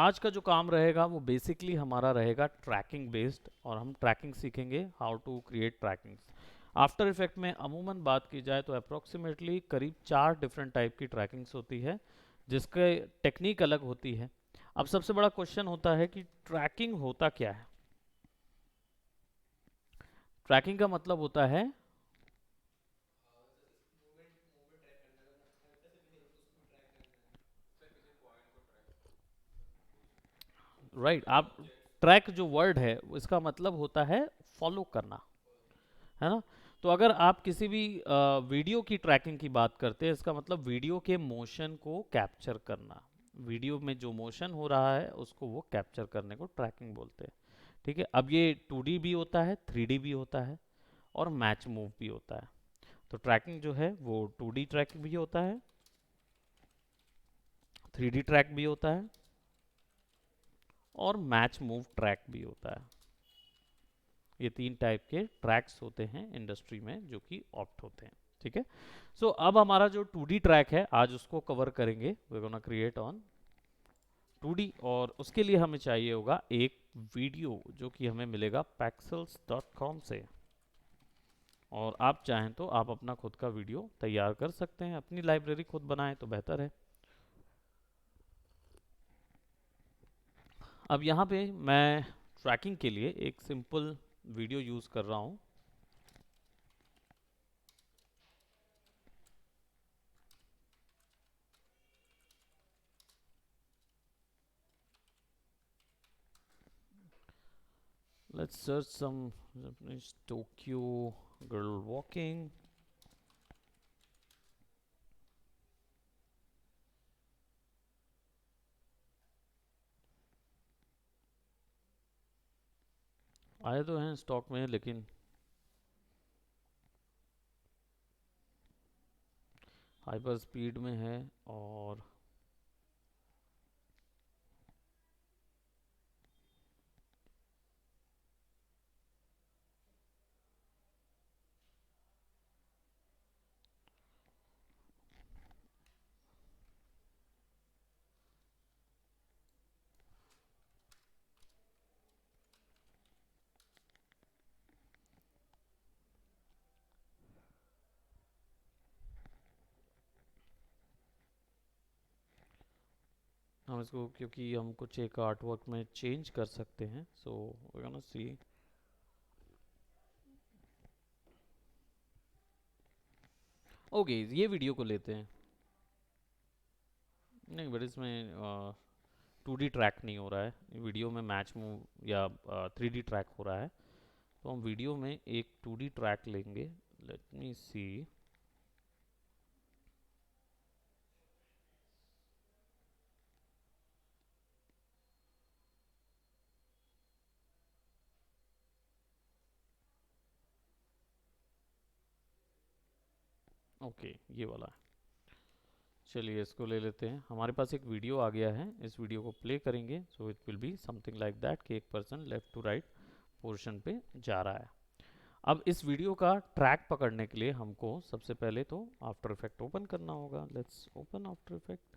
आज का जो काम रहेगा वो बेसिकली हमारा रहेगा ट्रैकिंग बेस्ड, और हम ट्रैकिंग सीखेंगे, how to create trackings. After Effect में अमूमन बात की जाए तो अप्रोक्सीमेटली करीब 4 डिफरेंट टाइप की ट्रैकिंग्स होती है, जिसके टेक्निक अलग होती है। अब सबसे बड़ा क्वेश्चन होता है कि ट्रैकिंग होता क्या है। ट्रैकिंग का मतलब होता है, राइट आप ट्रैक जो वर्ड है इसका मतलब होता है फॉलो करना, है ना। तो अगर आप किसी भी वीडियो की ट्रैकिंग की बात करते हैं, इसका मतलब वीडियो के मोशन को कैप्चर करना। वीडियो में जो मोशन हो रहा है उसको वो कैप्चर करने को ट्रैकिंग बोलते हैं। ठीक है, अब ये 2D भी होता है, 3D भी होता है, और मैच मूव भी होता है। तो ट्रैकिंग जो है वो 2D ट्रैक भी होता है, 3D ट्रैक भी होता है, और मैच मूव ट्रैक भी होता है। ये 3 टाइप के ट्रैक्स होते हैं इंडस्ट्री में जो कि ऑप्ट होते हैं। ठीक है, सो अब हमारा जो 2D ट्रैक है आज उसको कवर करेंगे, we gonna create on 2D। और उसके लिए हमें चाहिए होगा एक वीडियो जो कि हमें मिलेगा pexels.com से। और आप चाहें तो आप अपना खुद का वीडियो तैयार कर सकते हैं, अपनी लाइब्रेरी खुद बनाएं तो बेहतर है। अब यहाँ पे मैं ट्रैकिंग के लिए एक सिंपल वीडियो यूज़ कर रहा हूँ। Let's search some Japanese Tokyo girl walking. आए तो हैं स्टॉक में, लेकिन हाइपर स्पीड में है। और हम इसको, क्योंकि हम कुछ एक आर्ट वर्क में चेंज कर सकते हैं, so we gonna see. Okay, ये वीडियो को लेते हैं। नहीं, बट इसमें 2D ट्रैक नहीं हो रहा है, वीडियो में मैच मूव या 3D ट्रैक हो रहा है। तो हम वीडियो में एक 2D ट्रैक लेंगे। लेट मी सी। ओके, ये वाला है। चलिए इसको ले लेते हैं। हमारे पास एक वीडियो आ गया है, इस वीडियो को प्ले करेंगे। So it will be something like that कि एक person left to right portion पे जा रहा है। अब इस वीडियो का ट्रैक पकड़ने के लिए हमको सबसे पहले तो आफ्टर इफेक्ट ओपन करना होगा। Let's open after effect.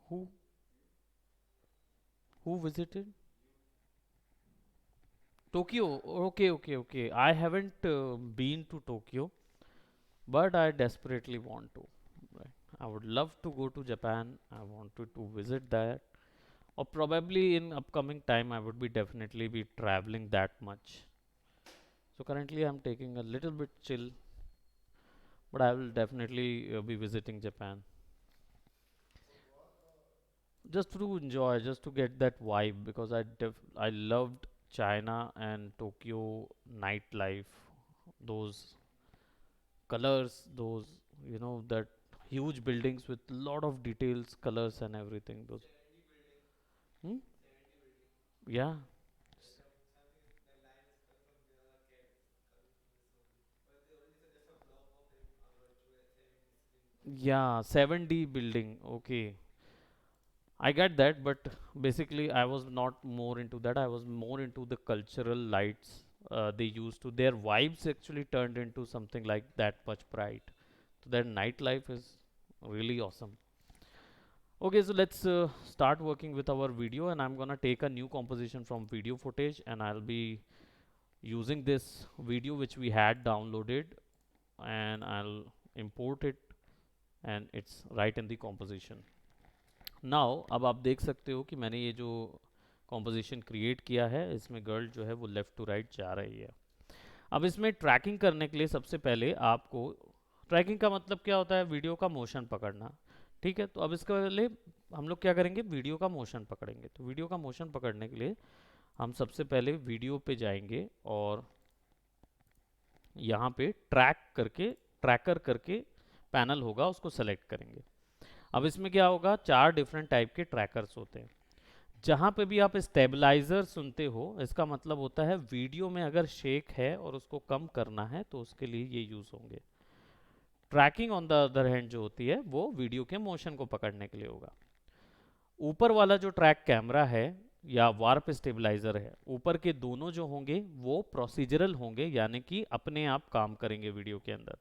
Who who visited Tokyo? Okay okay okay, I haven't been to Tokyo, but I desperately want to. Right. I would love to go to Japan. I wanted to visit that, or probably in upcoming time I would be definitely be traveling that much. So currently I'm taking a little bit chill, but I will definitely be visiting Japan just to enjoy, just to get that vibe, because I loved China and Tokyo nightlife, those colors, those, that huge buildings with lot of details, colors and everything. Those, hmm? Yeah, yeah, 7D building. Okay, I get that, but basically I was not more into that. I was more into the cultural lights they used to. Their vibes actually turned into something like that much bright. So their nightlife is really awesome. Okay, so let's start working with our video, and I'm gonna take a new composition from video footage, and I'll be using this video which we had downloaded, and I'll import it, and it's right in the composition. Now अब आप देख सकते हो कि मैंने ये जो composition create किया है इसमें गर्ल जो है वो लेफ़्ट टू राइट जा रही है. अब इसमें ट्रैकिंग करने के लिए सबसे पहले आपको, ट्रैकिंग का मतलब क्या होता है, वीडियो का मोशन पकड़ना. ठीक है, तो अब इसके पहले हम लोग क्या करेंगे, वीडियो का मोशन पकड़ेंगे. तो वीडियो का मोशन पकड़ने के लिए हम सबसे पहले वीडियो पे जाएंगे और यहाँ पे ट्रैकर करके पैनल होगा उसको सेलेक्ट करेंगे. अब इसमें क्या होगा, 4 डिफरेंट टाइप के ट्रैकर्स होते हैं. जहाँ पे भी आप स्टेबलाइजर सुनते हो इसका मतलब होता है वीडियो में अगर शेक है और उसको कम करना है तो उसके लिए ये यूज़ होंगे. Tracking on the other hand जो होती है वो वीडियो के मोशन को पकड़ने के लिए होगा. ऊपर वाला जो ट्रैक कैमरा है या वार्प स्टेबलाइजर है, ऊपर के दोनों जो होंगे वो प्रोसीजरल होंगे, यानी कि अपने आप काम करेंगे वीडियो के अंदर.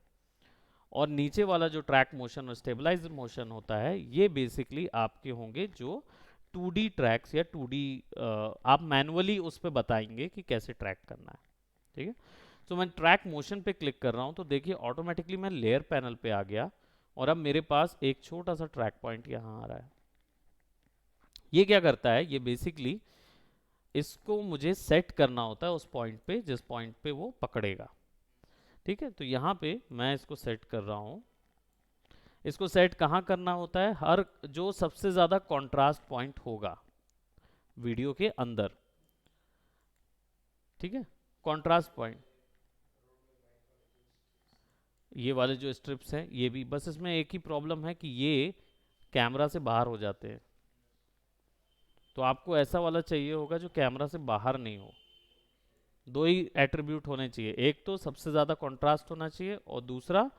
और नीचे वाला जो ट्रैक मोशन और स्टेबलाइज मोशन होता है ये बेसिकली आपके होंगे जो 2D ट्रैक्स या 2D आप मैनुअली उस पर बताएंगे कि कैसे ट्रैक करना है. ठीक है, तो मैं ट्रैक मोशन पे क्लिक कर रहा हूँ तो देखिए ऑटोमेटिकली मैं लेयर पैनल पे आ गया और अब मेरे पास एक छोटा सा ट्रैक पॉइंट यहाँ आ रहा है. ये क्या करता है, ये बेसिकली इसको मुझे सेट करना होता है उस पॉइंट पे जिस पॉइंट पे वो पकड़ेगा. ठीक है, तो यहाँ पे मैं इसको सेट कर रहा हूँ. इसको सेट कहाँ करना होता है, हर जो सबसे ज़्यादा कॉन्ट्रास्ट पॉइंट होगा वीडियो के अंदर. ठीक है, कॉन्ट्रास्ट पॉइंट ये वाले जो स्ट्रिप्स हैं ये भी, बस इसमें एक ही प्रॉब्लम है कि ये कैमरा से बाहर हो जाते हैं. तो आपको ऐसा वाला चाहिए होगा जो कैमरा से बाहर नहीं हो. दो ही एट्रीब्यूट होने चाहिए, एक तो सबसे ज़्यादा कॉन्ट्रास्ट होना चाहिए और दूसरा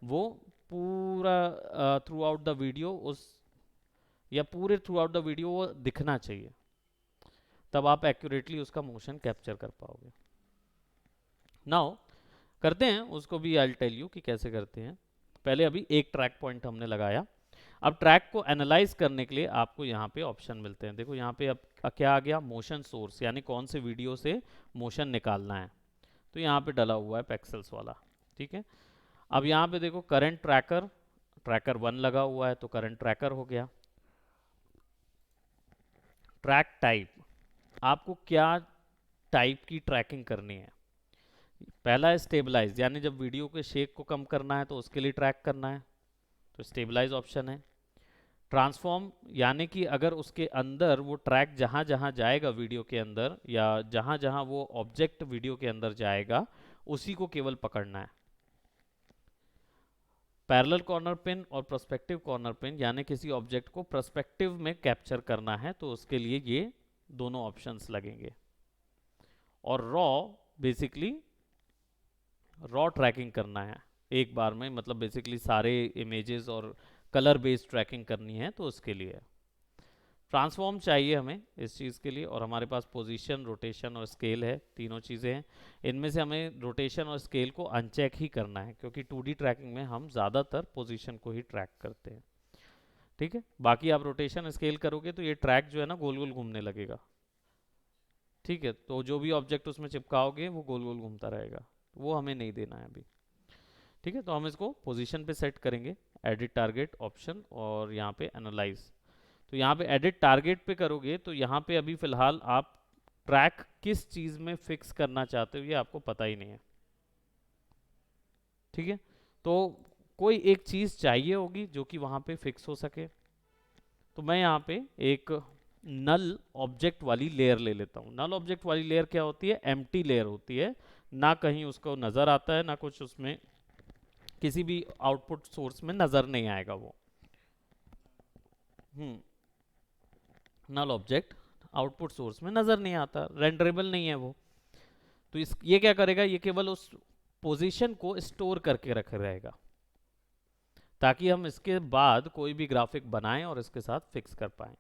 वो पूरा थ्रू आउट द वीडियो उस या पूरे थ्रू आउट द वीडियो वो दिखना चाहिए, तब आप एक्यूरेटली उसका मोशन कैप्चर कर पाओगे. नाउ करते हैं उसको भी, आई टेल यू कि कैसे करते हैं. पहले अभी एक ट्रैक पॉइंट हमने लगाया. अब ट्रैक को एनालाइज करने के लिए आपको यहाँ पे ऑप्शन मिलते हैं. देखो यहाँ पे अब क्या आ गया, मोशन सोर्स, यानी कौन से वीडियो से मोशन निकालना है. तो यहाँ पे डला हुआ है पेक्सल्स वाला. ठीक है, अब यहाँ पे देखो करंट ट्रैकर, ट्रैकर 1 लगा हुआ है तो करंट ट्रैकर हो गया. ट्रैक टाइप, आपको क्या टाइप की ट्रैकिंग करनी है. पहला है स्टेबलाइज, यानी जब वीडियो के शेक को कम करना है तो उसके लिए ट्रैक करना है तो स्टेबलाइज ऑप्शन है. ट्रांसफॉर्म, यानी कि अगर उसके अंदर वो ट्रैक जहाँ जहाँ जाएगा वीडियो के अंदर या जहाँ जहाँ वो ऑब्जेक्ट वीडियो के अंदर जाएगा उसी को केवल पकड़ना है. पैरेलल कॉर्नर पिन और पर्सपेक्टिव कॉर्नर पिन, यानी किसी ऑब्जेक्ट को पर्सपेक्टिव में कैप्चर करना है तो उसके लिए ये दोनों ऑप्शंस लगेंगे. और रॉ, बेसिकली रॉ ट्रैकिंग करना है एक बार में, मतलब बेसिकली सारे इमेजेस और कलर बेस्ड ट्रैकिंग करनी है तो उसके लिए. ट्रांसफॉर्म चाहिए हमें इस चीज़ के लिए, और हमारे पास पोजीशन, रोटेशन और स्केल है, तीनों चीज़ें हैं. इनमें से हमें रोटेशन और स्केल को अनचेक ही करना है क्योंकि 2D ट्रैकिंग में हम ज़्यादातर पोजीशन को ही ट्रैक करते हैं. ठीक है, बाकी आप रोटेशन स्केल करोगे तो ये ट्रैक जो है ना गोल गोल घूमने लगेगा. ठीक है, तो जो भी ऑब्जेक्ट उसमें चिपकाओगे वो गोल गोल घूमता रहेगा, वो हमें नहीं देना है अभी. ठीक है, तो हम इसको पोजीशन पे सेट करेंगे, एडिट टारगेट ऑप्शन और यहाँ पे एनालाइज. तो यहाँ पे एडिट टारगेट पे करोगे तो यहाँ पे अभी फ़िलहाल आप ट्रैक किस चीज़ में फिक्स करना चाहते हो ये आपको पता ही नहीं है. ठीक है, तो कोई एक चीज़ चाहिए होगी जो कि वहाँ पे फिक्स हो सके. तो मैं यहाँ पे एक नल ऑब्जेक्ट वाली लेयर ले लेता हूँ. नल ऑब्जेक्ट वाली लेयर क्या होती है, एम्प्टी लेयर होती है, ना कहीं उसको नज़र आता है ना कुछ, उसमें किसी भी आउटपुट सोर्स में नज़र नहीं आएगा वो. नल ऑब्जेक्ट आउटपुट सोर्स में नज़र नहीं आता, रेंडरेबल नहीं है वो. तो ये क्या करेगा, ये केवल उस पोजीशन को स्टोर करके रख रहेगा ताकि हम इसके बाद कोई भी ग्राफिक बनाएं और इसके साथ फिक्स कर पाएं.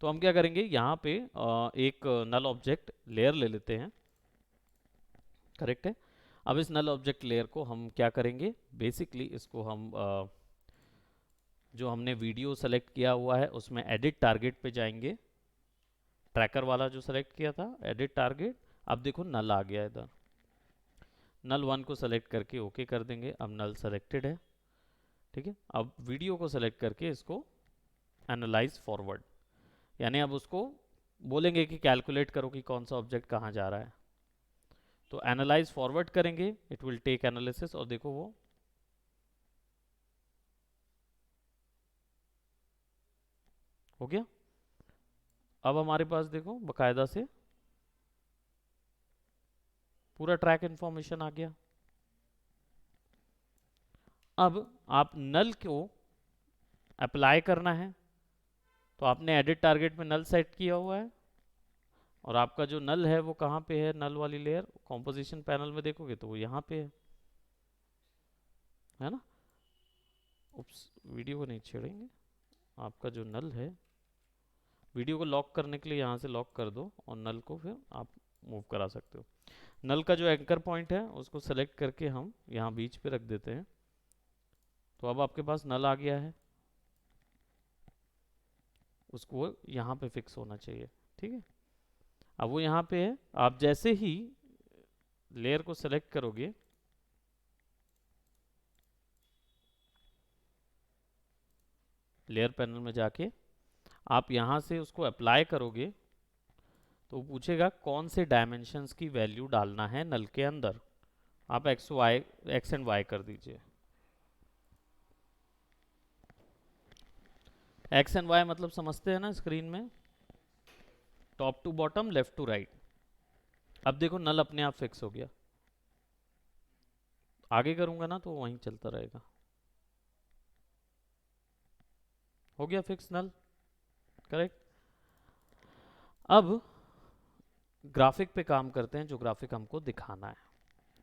तो हम क्या करेंगे, यहाँ पे एक नल ऑब्जेक्ट लेयर ले लेते हैं, करेक्ट है। अब इस नल ऑब्जेक्ट लेयर को हम क्या करेंगे, बेसिकली इसको हम जो हमने वीडियो सेलेक्ट किया हुआ है उसमें एडिट टारगेट पे जाएंगे, ट्रैकर वाला जो सेलेक्ट किया था, एडिट टारगेट। अब देखो नल आ गया इधर, नल 1 को सेलेक्ट करके ओके कर देंगे, अब नल सेलेक्टेड है, ठीक है। अब वीडियो को सेलेक्ट करके इसको एनालाइज फॉरवर्ड, यानी अब उसको बोलेंगे कि कैलकुलेट करो कि कौन सा ऑब्जेक्ट कहाँ जा रहा है। तो एनालाइज फॉरवर्ड करेंगे, इट विल टेक एनालिसिस, और देखो वो हो गया। अब हमारे पास देखो बकायदा से पूरा ट्रैक इंफॉर्मेशन आ गया। अब आप नल को अप्लाई करना है, तो आपने एडिट टारगेट में नल सेट किया हुआ है, और आपका जो नल है वो कहाँ पे है, नल वाली लेयर कॉम्पोजिशन पैनल में देखोगे तो वो यहाँ पे है ना। उप्स, वीडियो को नहीं छेड़ेंगे। आपका जो नल है, वीडियो को लॉक करने के लिए यहाँ से लॉक कर दो, और नल को फिर आप मूव करा सकते हो। नल का जो एंकर पॉइंट है उसको सेलेक्ट करके हम यहाँ बीच पे रख देते हैं, तो अब आपके पास नल आ गया है, उसको यहाँ पे फिक्स होना चाहिए, ठीक है। अब वो यहाँ पे है, आप जैसे ही लेयर को सेलेक्ट करोगे, लेयर पैनल में जाके आप यहाँ से उसको अप्लाई करोगे, तो पूछेगा कौन से डायमेंशंस की वैल्यू डालना है नल के अंदर। आप एक्स एंड वाई कर दीजिए। एक्स एंड वाई मतलब समझते हैं ना स्क्रीन में, top to bottom, left to right. अब देखो नल अपने आप फिक्स हो गया, आगे करूंगा ना तो वहीं चलता रहेगा। हो गया फिक्स नल, करेक्ट। अब ग्राफिक पे काम करते हैं, जो ग्राफिक हमको दिखाना है।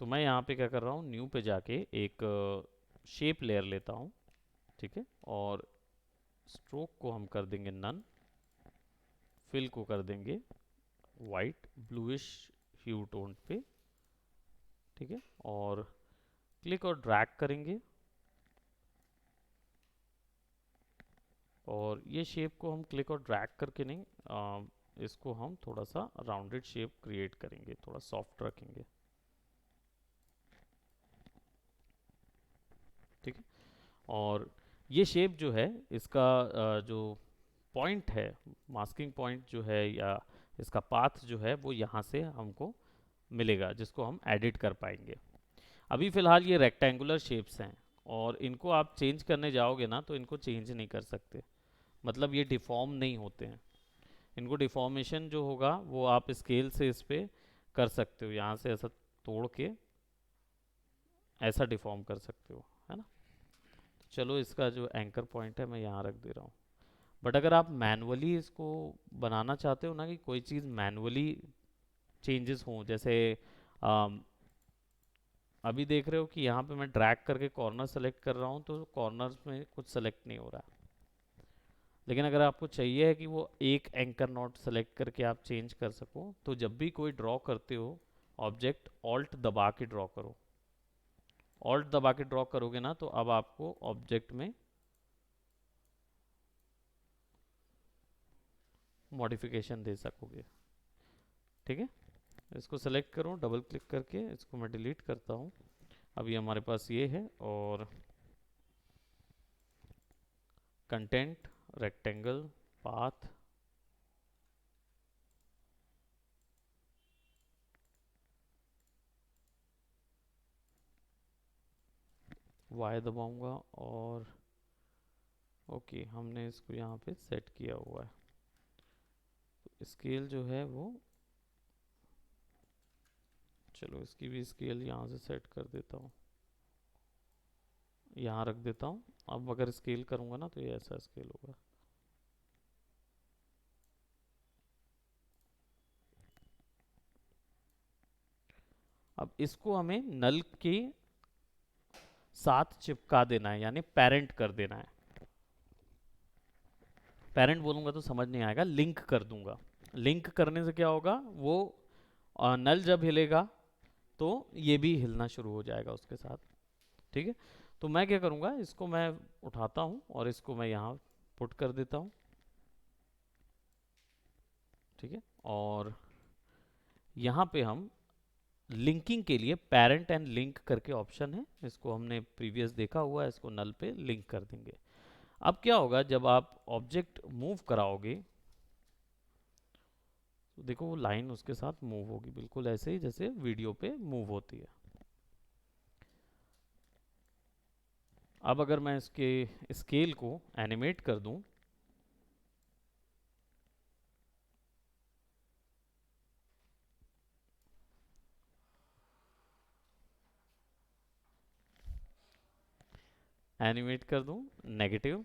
तो मैं यहाँ पे क्या कर रहा हूँ, न्यू पे जाके एक शेप लेयर लेता हूँ, ठीक है, और स्ट्रोक को हम कर देंगे नन, फिल को कर देंगे वाइट ब्लूइश ह्यू टोन पे, ठीक है, और क्लिक और ड्रैग करेंगे, और ये शेप को हम क्लिक और ड्रैग करके नहीं, इसको हम थोड़ा सा राउंडेड शेप क्रिएट करेंगे, थोड़ा सॉफ्ट रखेंगे, ठीक है। और ये शेप जो है इसका जो पॉइंट है, मास्किंग पॉइंट जो है या इसका पाथ जो है, वो यहाँ से हमको मिलेगा, जिसको हम एडिट कर पाएंगे। अभी फ़िलहाल ये रेक्टेंगुलर शेप्स हैं, और इनको आप चेंज करने जाओगे ना तो इनको चेंज नहीं कर सकते, मतलब ये डिफॉर्म नहीं होते हैं। इनको डिफॉर्मेशन जो होगा वो आप स्केल से इस पे कर सकते हो, यहाँ से ऐसा तोड़ के ऐसा डिफॉर्म कर सकते हो, है ना। तो चलो इसका जो एंकर पॉइंट है मैं यहाँ रख दे रहा हूँ। बट अगर आप मैनुअली इसको बनाना चाहते हो ना, कि कोई चीज़ मैनुअली चेंजेस हों, जैसे अम, अभी देख रहे हो कि यहाँ पे मैं ड्रैग करके कॉर्नर सेलेक्ट कर रहा हूँ तो कॉर्नर्स में कुछ सेलेक्ट नहीं हो रहा है। लेकिन अगर आपको चाहिए है कि वो एक एंकर नोट सेलेक्ट करके आप चेंज कर सको, तो जब भी कोई ड्रॉ करते हो ऑब्जेक्ट, ऑल्ट दबा के ड्रॉ करो। ऑल्ट दबा के ड्रॉ करोगे ना तो अब आपको ऑब्जेक्ट में मॉडिफिकेशन दे सकोगे, ठीक है। इसको सेलेक्ट करो डबल क्लिक करके, इसको मैं डिलीट करता हूँ। अभी हमारे पास ये है, और कंटेंट, रेक्टेंगल, पाथ, वाई दबाऊंगा, और ओके हमने इसको यहाँ पे सेट किया हुआ है। तो स्केल जो है वो, चलो इसकी भी स्केल यहाँ से सेट कर देता हूँ, यहाँ रख देता हूँ। अब अगर स्केल करूँगा ना तो ये ऐसा स्केल होगा। अब इसको हमें नल के साथ चिपका देना है, यानी पेरेंट कर देना है। पेरेंट बोलूँगा तो समझ नहीं आएगा, लिंक कर दूंगा। लिंक करने से क्या होगा, वो नल जब हिलेगा तो ये भी हिलना शुरू हो जाएगा उसके साथ। ठीक है, तो मैं क्या करूँगा, इसको मैं उठाता हूँ और इसको मैं यहाँ पुट कर देता हूँ। ठीक है, और यहाँ पे हम लिंकिंग के लिए पेरेंट एंड लिंक करके ऑप्शन है, इसको हमने प्रीवियस देखा हुआ है, इसको नल पे लिंक कर देंगे। अब क्या होगा, जब आप ऑब्जेक्ट मूव कराओगे तो देखो वो लाइन उसके साथ मूव होगी, बिल्कुल ऐसे ही जैसे वीडियो पे मूव होती है। अब अगर मैं इसके स्केल को एनिमेट कर दूं, एनिमेट कर दूं नेगेटिव,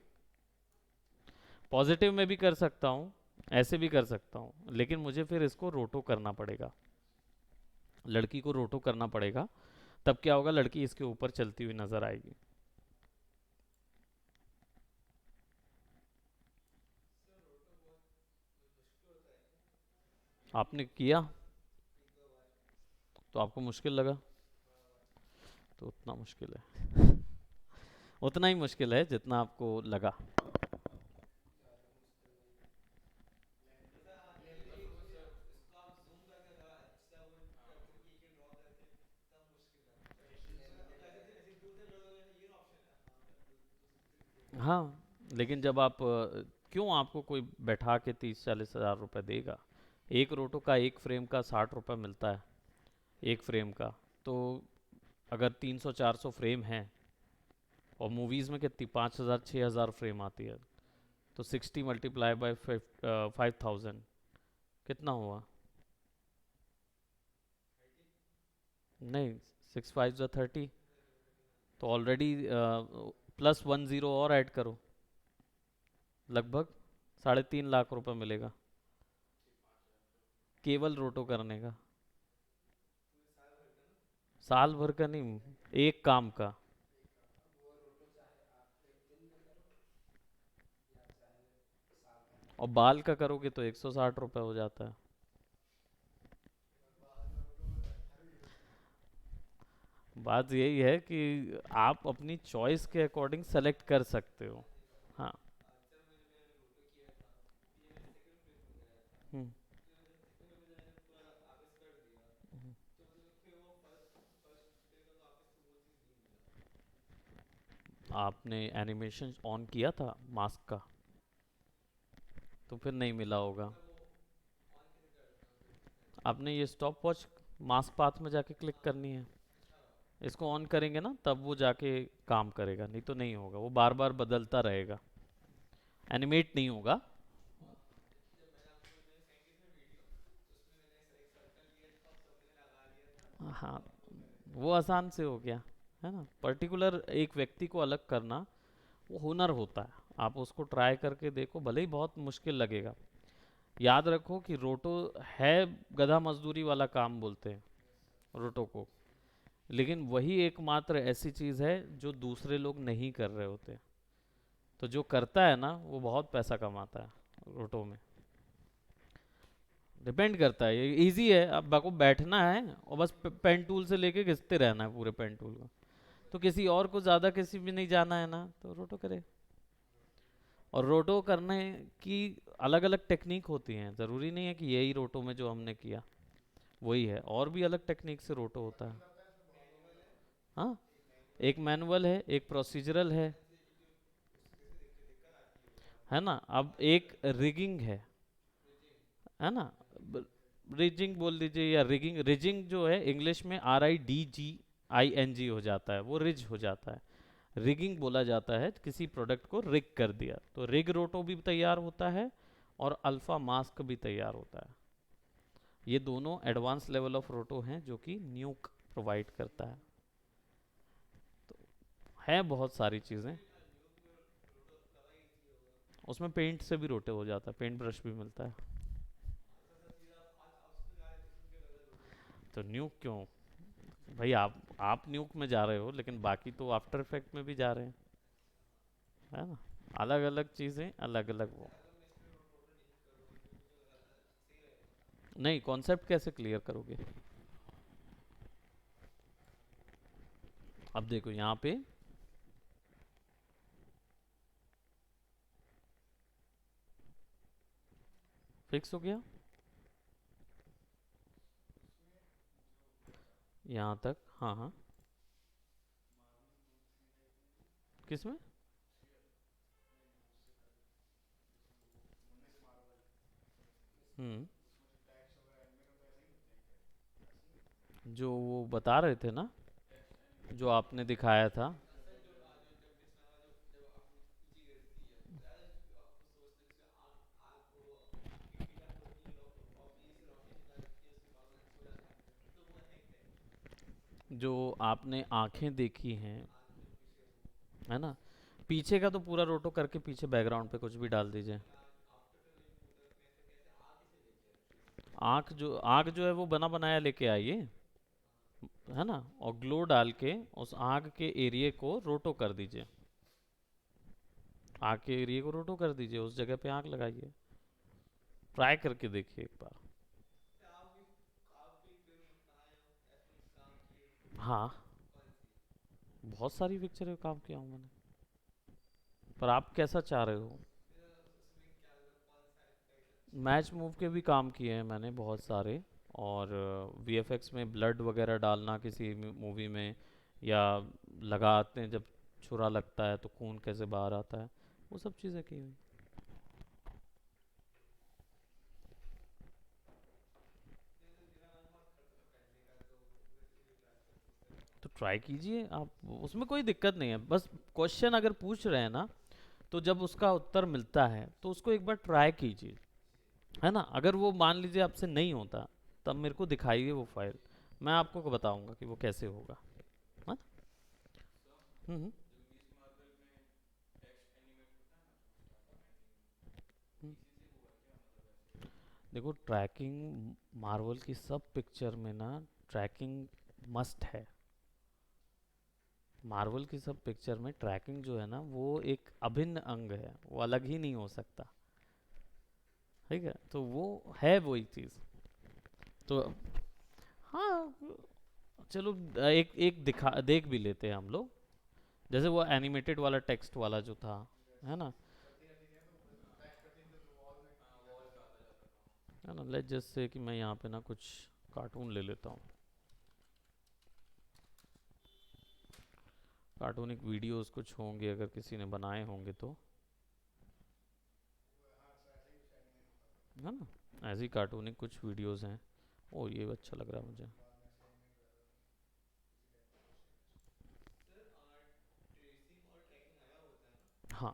पॉजिटिव में भी कर सकता हूं, ऐसे भी कर सकता हूं, लेकिन मुझे फिर इसको रोटो करना पड़ेगा, लड़की को रोटो करना पड़ेगा। तब क्या होगा, लड़की इसके ऊपर चलती हुई नजर आएगी। आपने किया तो आपको मुश्किल लगा, तो उतना मुश्किल है, उतना ही मुश्किल है जितना आपको लगा। हाँ, लेकिन जब आप क्यों आपको कोई बैठा के 30-40 हज़ार रुपए देगा, एक रोटो का एक फ्रेम का 60 रुपए मिलता है, एक फ्रेम का। तो अगर 300-400 फ्रेम हैं, और मूवीज़ में कितनी 5,000-6,000 फ्रेम आती है, तो 60 मल्टीप्लाई बाई 5,000 कितना हुआ? नहीं, 6 5 30, तो ऑलरेडी +1 0 और ऐड करो, लगभग 3.5 लाख रुपए मिलेगा केवल रोटो करने का। साल भर का नहीं, एक काम का। और बाल का करोगे तो 160 रुपये हो जाता है। बात यही है कि आप अपनी चॉइस के अकॉर्डिंग सेलेक्ट कर सकते हो। हाँ। हम्म। आपने एनिमेशन ऑन किया था मास्क का, तो फिर नहीं मिला होगा। आपने ये स्टॉप वॉच मास्क पाथ में जाके क्लिक करनी है, इसको ऑन करेंगे ना तब वो जाके काम करेगा, नहीं तो नहीं होगा, वो बार बार बदलता रहेगा, एनिमेट नहीं होगा। हाँ, वो आसान से हो गया, है ना। पर्टिकुलर एक व्यक्ति को अलग करना वो हुनर होता है, आप उसको ट्राई करके देखो, भले ही बहुत मुश्किल लगेगा। याद रखो कि रोटो है, गधा मजदूरी वाला काम बोलते हैं रोटो को, लेकिन वही एकमात्र ऐसी चीज है जो दूसरे लोग नहीं कर रहे होते। तो जो करता है ना वो बहुत पैसा कमाता है रोटो में। डिपेंड करता है, ये इजी है, अब आपको बैठना है और बस पेन टूल से लेके घिसते रहना है पूरे पेन टूल को। तो किसी और को ज्यादा किसी भी नहीं जाना है ना, तो रोटो करे। और रोटो करने की अलग अलग टेक्निक होती हैं, ज़रूरी नहीं है कि यही रोटो में जो हमने किया वही है, और भी अलग टेक्निक से रोटो होता है। हाँ, एक मैनुअल है, एक प्रोसीजरल है ना। अब एक रिगिंग है ना। रिजिंग बोल दीजिए या रिगिंग, रिजिंग जो है इंग्लिश में RIDGING हो जाता है, वो रिज हो जाता है। रिगिंग बोला जाता है किसी प्रोडक्ट को रिग कर दिया, तो रिग रोटो भी तैयार होता है और अल्फा मास्क भी तैयार होता है। ये दोनों एडवांस लेवल ऑफ रोटो हैं जो कि न्यूक प्रोवाइड करता है। तो है बहुत सारी चीज़ें, उसमें पेंट से भी रोटे हो जाता है, पेंट ब्रश भी मिलता है। तो न्यूक क्यों भाई, आप न्यूक में जा रहे हो, लेकिन बाकी तो आफ्टर इफेक्ट में भी जा रहे हैं, है ना। अलग अलग चीज़ें, अलग अलग वो। नहीं, कॉन्सेप्ट कैसे क्लियर करोगे? अब देखो यहाँ पे फिक्स हो गया यहाँ तक। हाँ हाँ। किसमें? हम्म। जो वो बता रहे थे ना, जो आपने दिखाया था। जो आपने आंखें देखी हैं, है ना, पीछे का तो पूरा रोटो करके पीछे बैकग्राउंड पे कुछ भी डाल दीजिए। आँख जो है वो बना बनाया लेके आइए, है ना, और ग्लो डाल के उस आँख के एरिया को रोटो कर दीजिए। आँख के एरिया को रोटो कर दीजिए, उस जगह पे आँख लगाइए। ट्राई करके देखिए एक बार। हाँ, बहुत सारी पिक्चर में काम किया हूँ मैंने। पर आप कैसा चाह रहे हो? मैच मूव के भी काम किए हैं मैंने बहुत सारे। और वीएफएक्स में ब्लड वगैरह डालना किसी मूवी में, या लगाते हैं जब छुरा लगता है तो खून कैसे बाहर आता है, वो सब चीज़ें की हुई। तो ट्राई कीजिए आप, उसमें कोई दिक्कत नहीं है। बस क्वेश्चन अगर पूछ रहे हैं ना, तो जब उसका उत्तर मिलता है तो उसको एक बार ट्राई कीजिए, है ना। अगर वो मान लीजिए आपसे नहीं होता, तब मेरे को दिखाइए वो फाइल, मैं आपको बताऊंगा कि वो कैसे होगा। हाँ। हम्म। हम्म। देखो ट्रैकिंग, मार्वल की सब पिक्चर में ना ट्रैकिंग मस्ट है। मार्वल की सब पिक्चर में ट्रैकिंग जो है ना वो एक अभिन्न अंग है, वो अलग ही नहीं हो सकता। ठीक है, तो वो है वही चीज़। तो हाँ, चलो एक एक देख भी लेते हैं हम लोग। जैसे वो एनिमेटेड वाला टेक्स्ट वाला जो था, है ना, है ना। लेट जस्ट से कि मैं यहाँ पे ना कुछ कार्टून ले लेता हूँ, कार्टूनिक वीडियोस कुछ होंगे अगर किसी ने बनाए होंगे तो, है ना। ऐसी कार्टूनिक कुछ वीडियोस हैं। ओ ये अच्छा लग रहा है मुझे। हाँ,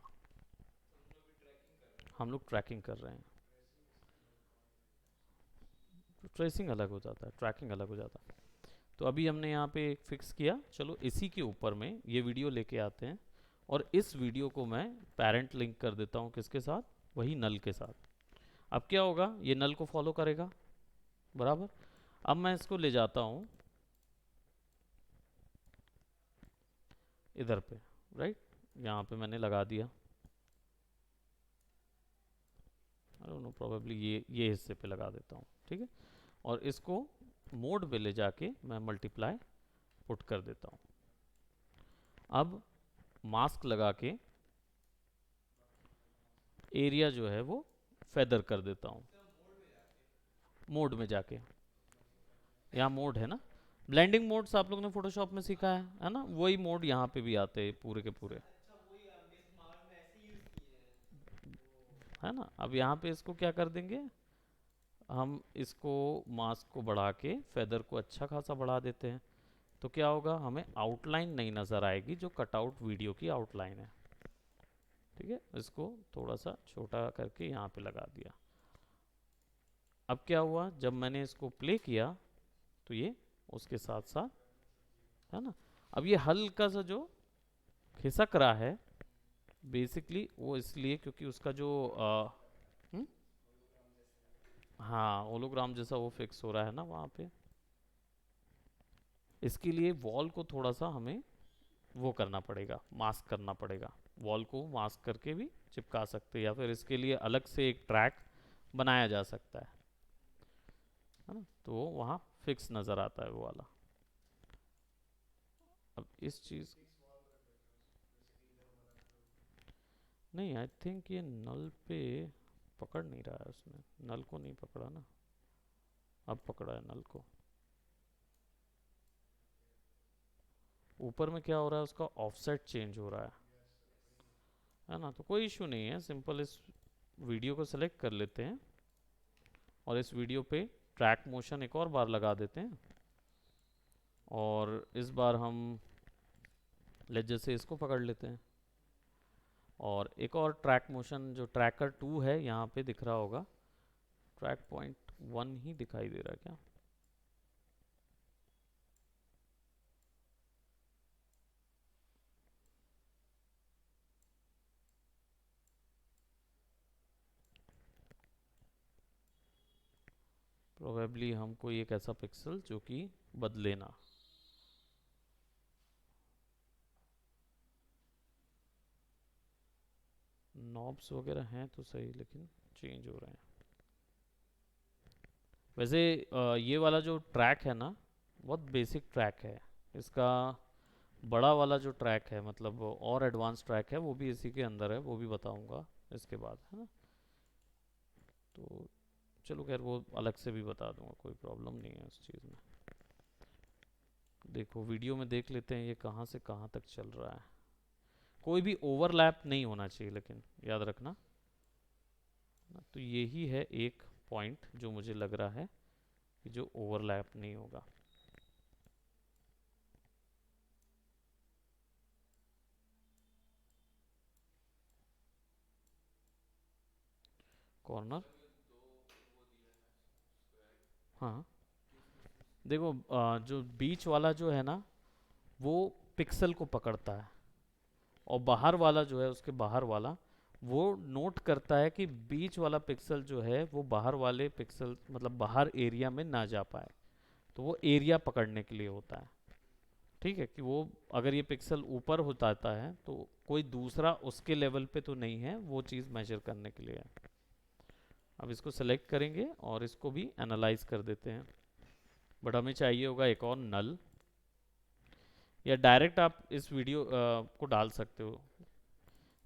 हम लोग ट्रैकिंग कर रहे हैं। तो ट्रेसिंग अलग हो जाता है, ट्रैकिंग अलग हो जाता है। तो अभी हमने यहाँ पे एक फिक्स किया, चलो इसी के ऊपर में ये वीडियो लेके आते हैं। और इस वीडियो को मैं पेरेंट लिंक कर देता हूँ किसके साथ, वही नल के साथ। अब क्या होगा, ये नल को फॉलो करेगा, बराबर। अब मैं इसको ले जाता हूँ इधर पे, राइट, यहाँ पे मैंने लगा दिया। आई डोंट नो, प्रोबेबली ये हिस्से पे लगा देता हूँ, ठीक है। और इसको मोड पे ले जाके मैं मल्टीप्लाई पुट कर देता हूँ। अब मास्क लगा के एरिया जो है वो फेदर कर देता हूँ। मोड में जाके, यहाँ मोड है ना, ब्लेंडिंग मोड्स आप लोगों ने फोटोशॉप में सीखा है ना, वही मोड यहाँ पे भी आते हैं पूरे के पूरे, है ना। अब यहाँ पे इसको क्या कर देंगे, हम इसको मास्क को बढ़ा के फेदर को अच्छा खासा बढ़ा देते हैं। तो क्या होगा, हमें आउटलाइन नहीं नज़र आएगी जो कटआउट वीडियो की आउटलाइन है। ठीक है, इसको थोड़ा सा छोटा करके यहाँ पे लगा दिया। अब क्या हुआ, जब मैंने इसको प्ले किया तो ये उसके साथ साथ, है ना। अब ये हल्का सा जो खिसक रहा है, बेसिकली वो इसलिए क्योंकि उसका जो हम्म, हाँ, होलोग्राम जैसा वो फिक्स हो रहा है ना वहाँ पे। इसके लिए वॉल को थोड़ा सा हमें वो करना पड़ेगा, मास्क करना पड़ेगा। वॉल को मास्क करके भी चिपका सकते हैं, या फिर इसके लिए अलग से एक ट्रैक बनाया जा सकता है। है ना, तो वो वहाँ फिक्स नज़र आता है वो वाला। अब इस चीज़, नहीं आई थिंक ये नल पे पकड़ नहीं रहा है, उसने नल को नहीं पकड़ा ना, अब पकड़ा है नल को। ऊपर में क्या हो रहा है, उसका ऑफसेट चेंज हो रहा है ना, तो कोई इशू नहीं है, सिंपल इस वीडियो को सेलेक्ट कर लेते हैं और इस वीडियो पे ट्रैक मोशन एक और बार लगा देते हैं, और इस बार हम लेजर से इसको पकड़ लेते हैं, और एक और ट्रैक मोशन जो ट्रैकर 2 है यहाँ पे दिख रहा होगा, ट्रैक पॉइंट 1 ही दिखाई दे रहा है क्या? प्रोबेबली हम कोई एक ऐसा पिक्सल जो कि बदले ना, नॉब्स वगैरह हैं तो सही, लेकिन चेंज हो रहे हैं। वैसे ये वाला जो ट्रैक है ना, बहुत बेसिक ट्रैक है, इसका बड़ा वाला जो ट्रैक है, मतलब और एडवांस ट्रैक है, वो भी इसी के अंदर है, वो भी बताऊंगा इसके बाद, है ना। तो चलो खैर वो अलग से भी बता दूंगा, कोई प्रॉब्लम नहीं है उस चीज़ में। देखो वीडियो में देख लेते हैं ये कहाँ से कहाँ तक चल रहा है। कोई भी ओवरलैप नहीं होना चाहिए, लेकिन याद रखना ना, तो यही है एक पॉइंट जो मुझे लग रहा है कि जो ओवरलैप नहीं होगा। कॉर्नर, हाँ देखो जो बीच वाला जो है ना, वो पिक्सल को पकड़ता है, और बाहर वाला जो है, उसके बाहर वाला वो नोट करता है कि बीच वाला पिक्सल जो है वो बाहर वाले पिक्सल, मतलब बाहर एरिया में ना जा पाए, तो वो एरिया पकड़ने के लिए होता है। ठीक है, कि वो अगर ये पिक्सल ऊपर हो जाता है तो कोई दूसरा उसके लेवल पे तो नहीं है, वो चीज़ मेजर करने के लिए है। अब इसको सेलेक्ट करेंगे और इसको भी एनालाइज कर देते हैं, बट हमें चाहिए होगा एक और नल, या डायरेक्ट आप इस वीडियो को डाल सकते हो,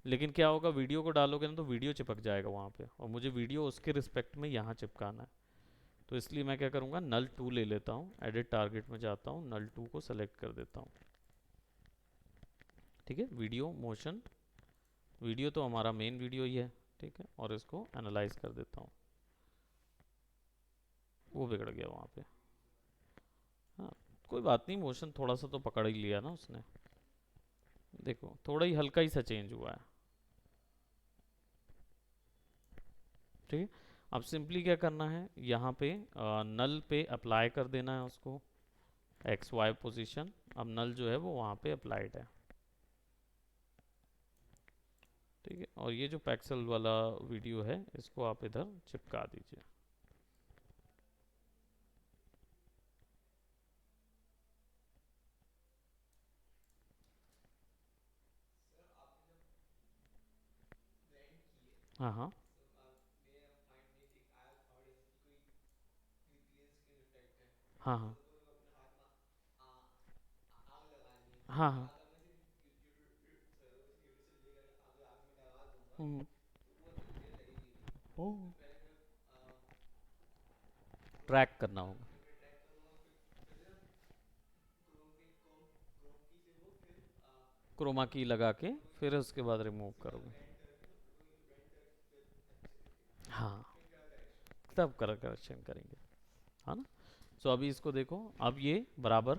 लेकिन क्या होगा, वीडियो को डालोगे ना तो वीडियो चिपक जाएगा वहाँ पे, और मुझे वीडियो उसके रिस्पेक्ट में यहाँ चिपकाना है। तो इसलिए मैं क्या करूँगा, नल 2 ले लेता हूँ, एडिट टारगेट में जाता हूँ, नल 2 को सेलेक्ट कर देता हूँ। ठीक है, वीडियो मोशन, वीडियो तो हमारा मेन वीडियो ही है, ठीक है, और इसको एनालाइज कर देता हूँ, वो बिगड़ गया वहाँ पे। हाँ कोई बात नहीं, मोशन थोड़ा सा तो पकड़ ही लिया ना उसने, देखो थोड़ा ही हल्का ही सा चेंज हुआ है। ठीक है, अब सिंपली क्या करना है, यहाँ पे नल पे अप्लाई कर देना है उसको, एक्स वाई पोजीशन, अब नल जो है वो वहाँ पे अप्लाइड है। ठीक है, और ये जो पैक्सल वाला वीडियो है इसको आप इधर चिपका दीजिए। हाँ हाँ हाँ हाँ हाँ हाँ। हम्म, ओ ट्रैक करना होगा, क्रोमा की लगा के फिर उसके बाद रिमूव करोगे। हाँ तब करेक्शन करेंगे, है ना। सो अभी इसको देखो, अब ये बराबर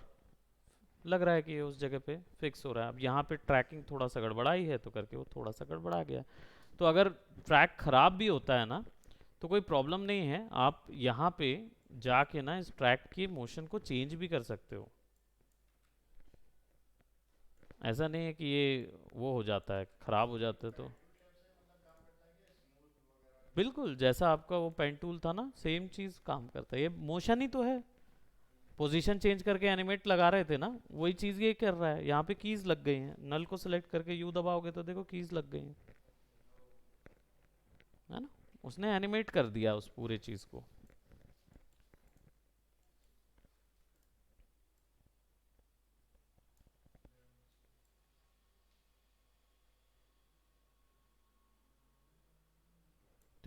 लग रहा है कि ये उस जगह पे फिक्स हो रहा है। अब यहाँ पे ट्रैकिंग थोड़ा सा गड़बड़ाई है, तो करके वो थोड़ा सा गड़बड़ा गया। तो अगर ट्रैक खराब भी होता है ना, तो कोई प्रॉब्लम नहीं है, आप यहाँ पे जाके ना इस ट्रैक की मोशन को चेंज भी कर सकते हो। ऐसा नहीं है कि ये वो हो जाता है, खराब हो जाता है तो। बिल्कुल जैसा आपका वो पेन टूल था ना, सेम चीज़ काम करता है, ये मोशन ही तो है। पोजीशन चेंज करके एनिमेट लगा रहे थे ना, वही चीज़ ये कर रहा है। यहाँ पे कीज लग गई हैं, नल को सिलेक्ट करके यू दबाओगे तो देखो कीज लग गई हैं, है ना। उसने एनिमेट कर दिया उस पूरे चीज़ को।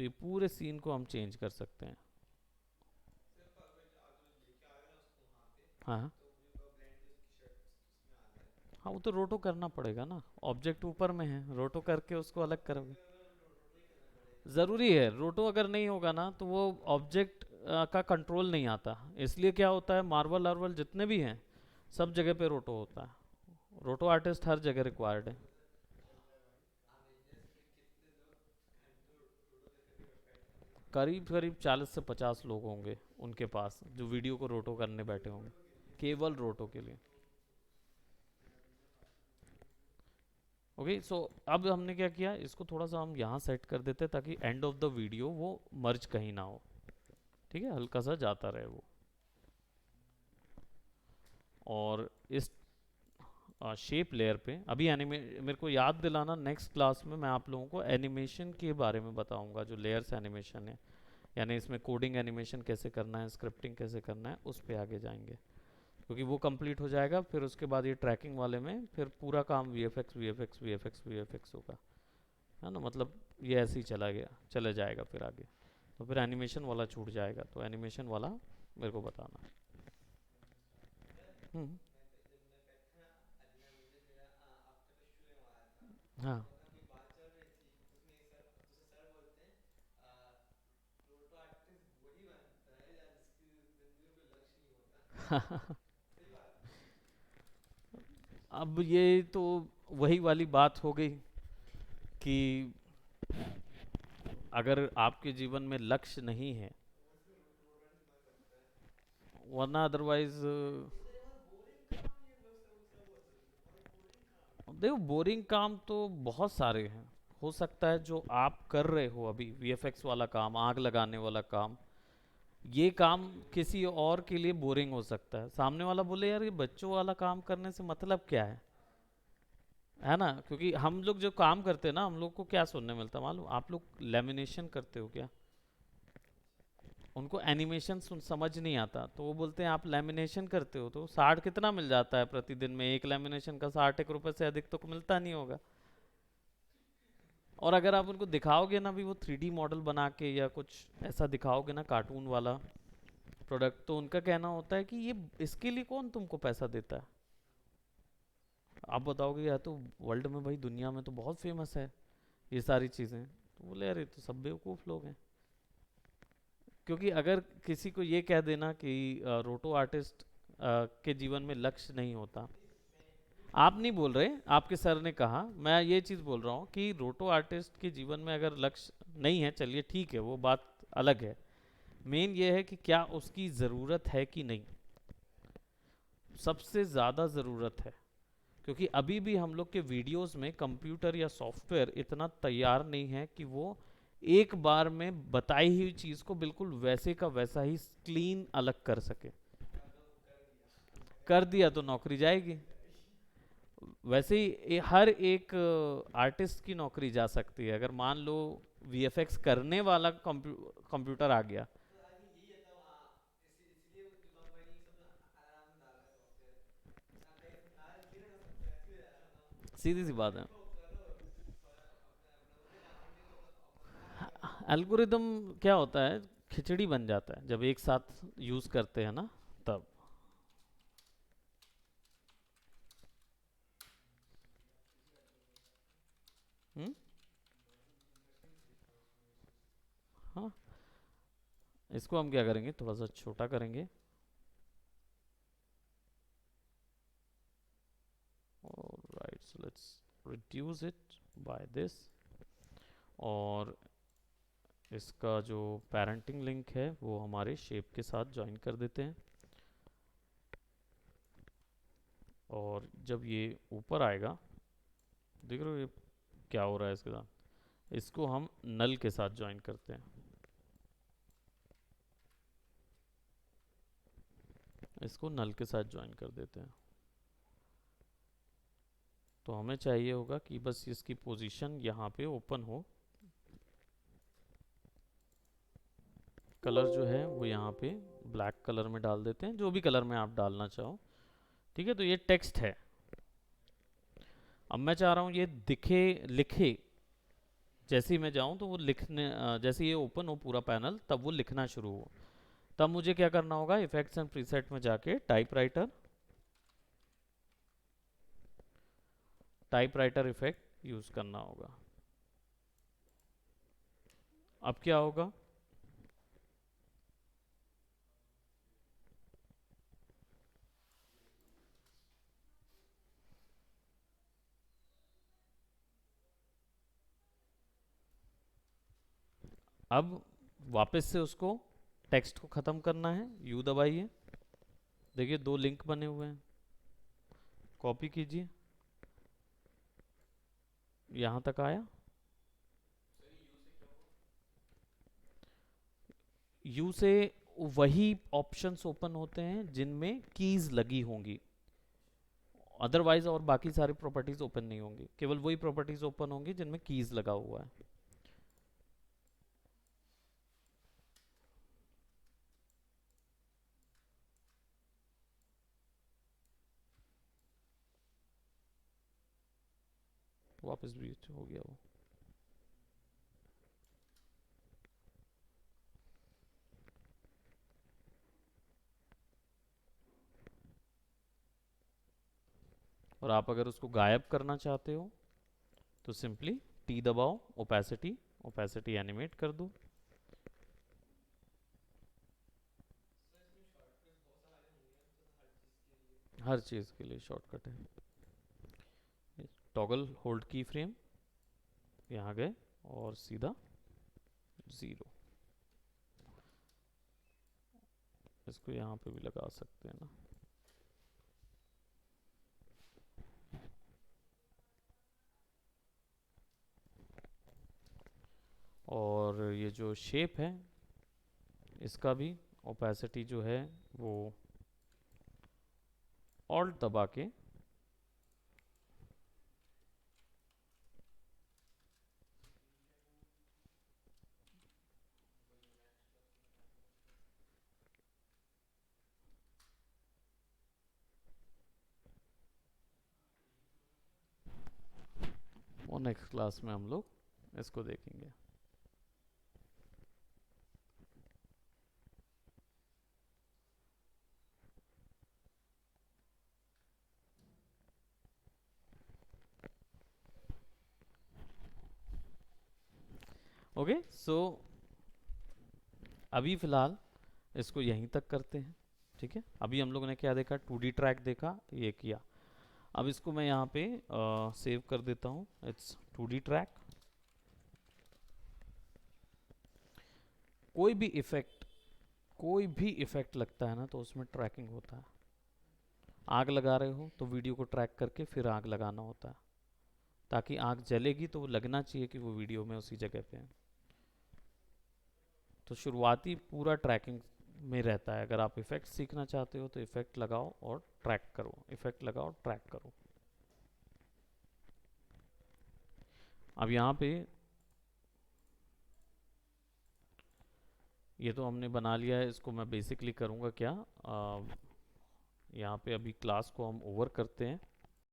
तो ये पूरे सीन को हम चेंज कर सकते हैं। हाँ हाँ, वो तो रोटो करना पड़ेगा ना, ऑब्जेक्ट ऊपर में है, रोटो करके उसको अलग करोगे। ज़रूरी है, रोटो अगर नहीं होगा ना तो वो ऑब्जेक्ट का कंट्रोल नहीं आता। इसलिए क्या होता है, मार्वल आर्वल जितने भी हैं सब जगह पे रोटो होता है। रोटो आर्टिस्ट हर जगह रिक्वायर्ड है। करीब करीब 40 से 50 लोग होंगे उनके पास जो वीडियो को रोटो करने बैठे होंगे, केवल रोटो के लिए। ओके सो अब हमने क्या किया, इसको थोड़ा सा हम यहाँ सेट कर देते हैं ताकि एंड ऑफ द वीडियो वो मर्ज कहीं ना हो। ठीक है, हल्का सा जाता रहे वो। और इस शेप लेयर पे अभी एनिमे मेरे को याद दिलाना, नेक्स्ट क्लास में मैं आप लोगों को एनिमेशन के बारे में बताऊंगा, जो लेयर्स एनिमेशन है, यानी इसमें कोडिंग एनिमेशन कैसे करना है, स्क्रिप्टिंग कैसे करना है, उस पे आगे जाएंगे। क्योंकि वो कंप्लीट हो जाएगा फिर उसके बाद ये ट्रैकिंग वाले में फिर पूरा काम V F x V F x V F x V F x होगा, है ना। मतलब ये ऐसे ही चला गया, चले जाएगा फिर आगे। तो फिर एनिमेशन वाला छूट जाएगा, तो एनिमेशन वाला मेरे को बताना। हम्म। हाँ अब ये तो वही वाली बात हो गई कि अगर आपके जीवन में लक्ष्य नहीं है, वरना अदरवाइज देखो बोरिंग काम तो बहुत सारे हैं। हो सकता है जो आप कर रहे हो अभी वीएफएक्स वाला काम, आग लगाने वाला काम, ये काम किसी और के लिए बोरिंग हो सकता है। सामने वाला बोले यार ये बच्चों वाला काम करने से मतलब क्या है ना। क्योंकि हम लोग जो काम करते हैं ना, हम लोग को क्या सुनने मिलता है मालूम, आप लोग लेमिनेशन करते हो क्या। उनको एनिमेशन समझ नहीं आता, तो वो बोलते हैं आप लेमिनेशन करते हो तो 60 कितना मिल जाता है प्रतिदिन में, एक लेमिनेशन का 60 रुपए से अधिक तो मिलता नहीं होगा। और अगर आप उनको दिखाओगे ना भी वो 3D मॉडल बना के या कुछ ऐसा दिखाओगे ना कार्टून वाला प्रोडक्ट, तो उनका कहना होता है कि ये इसके लिए कौन तुमको पैसा देता है। आप बताओगे यार तो वर्ल्ड में भाई दुनिया में तो बहुत फेमस है ये सारी चीज़ें, तो बोले यार ये तो सब बेवकूफ़ लोग हैं। क्योंकि अगर किसी को ये कह देना कि रोटो आर्टिस्ट के जीवन में लक्ष्य नहीं होता, आप नहीं बोल रहे, आपके सर ने कहा, मैं ये चीज़ बोल रहा हूँ कि रोटो आर्टिस्ट के जीवन में अगर लक्ष्य नहीं है, चलिए ठीक है वो बात अलग है। मेन ये है कि क्या उसकी ज़रूरत है कि नहीं, सबसे ज़्यादा ज़रूरत है। क्योंकि अभी भी हम लोग के वीडियोस में कंप्यूटर या सॉफ्टवेयर इतना तैयार नहीं है कि वो एक बार में बताई हुई चीज़ को बिल्कुल वैसे का वैसा ही क्लीन अलग कर सके। कर दिया तो नौकरी जाएगी। वैसे ही हर एक आर्टिस्ट की नौकरी जा सकती है, अगर मान लो वीएफएक्स करने वाला कंप्यूटर आ गया। सीधी सी बात है। एल्गोरिदम क्या होता है, खिचड़ी बन जाता है जब एक साथ यूज करते हैं ना, तब। हम्म। हाँ, इसको हम क्या करेंगे, थोड़ा सा छोटा करेंगे। Right, so let's reduce it by this. और इसका जो पेरेंटिंग लिंक है वो हमारे शेप के साथ ज्वाइन कर देते हैं। और जब ये ऊपर आएगा, देख रहे हो ये क्या हो रहा है इसके साथ, इसको हम नल के साथ ज्वाइन करते हैं। इसको नल के साथ ज्वाइन कर देते हैं। तो हमें चाहिए होगा कि बस इसकी पोजीशन यहाँ पे ओपन हो। कलर जो है वो यहाँ पे ब्लैक कलर में डाल देते हैं, जो भी कलर में आप डालना चाहो। ठीक है, तो ये टेक्स्ट है। अब मैं चाह रहा हूँ ये दिखे, लिखे जैसे ही मैं जाऊं तो वो लिखने जैसे ये ओपन हो पूरा पैनल तब वो लिखना शुरू हो। तब मुझे क्या करना होगा, इफेक्ट्स एंड प्रीसेट में जाके टाइपराइटर इफेक्ट यूज करना होगा। अब क्या होगा, अब वापस से उसको टेक्स्ट को ख़त्म करना है, यू दबाइए। देखिए दो लिंक बने हुए हैं, कॉपी कीजिए, यहाँ तक आया। यू से वही ऑप्शंस ओपन होते हैं जिनमें कीज लगी होंगी, अदरवाइज और बाकी सारी प्रॉपर्टीज ओपन नहीं होंगी, केवल वही प्रॉपर्टीज ओपन होंगी जिनमें कीज लगा हुआ है। वापस भी हो गया वो। और आप अगर उसको गायब करना चाहते हो तो सिंपली टी दबाओ, ओपेसिटी, ओपेसिटी एनिमेट कर दो। हर चीज़ के लिए शॉर्टकट है। टॉगल होल्ड की फ्रेम, यहाँ गए और सीधा 0। इसको यहाँ पे भी लगा सकते हैं ना। और ये जो शेप है इसका भी ओपेसिटी जो है वो ऑल्ट दबा के वो नेक्स्ट क्लास में हम लोग इसको देखेंगे। ओके सो अभी फ़िलहाल इसको यहीं तक करते हैं, ठीक है। अभी हम लोगों ने क्या देखा, 2D ट्रैक देखा, ये किया। अब इसको मैं यहाँ पे सेव कर देता हूँ, इट्स 2D ट्रैक। कोई भी इफेक्ट लगता है ना तो उसमें ट्रैकिंग होता है। आग लगा रहे हो तो वीडियो को ट्रैक करके फिर आग लगाना होता है, ताकि आग जलेगी तो वो लगना चाहिए कि वो वीडियो में उसी जगह पे है। तो शुरुआती पूरा ट्रैकिंग में रहता है। अगर आप इफेक्ट सीखना चाहते हो तो इफेक्ट लगाओ और ट्रैक करो, इफेक्ट लगाओ ट्रैक करो। अब यहाँ पे ये तो हमने बना लिया है, इसको मैं बेसिकली करूँगा क्या, यहाँ पे अभी क्लास को हम ओवर करते हैं।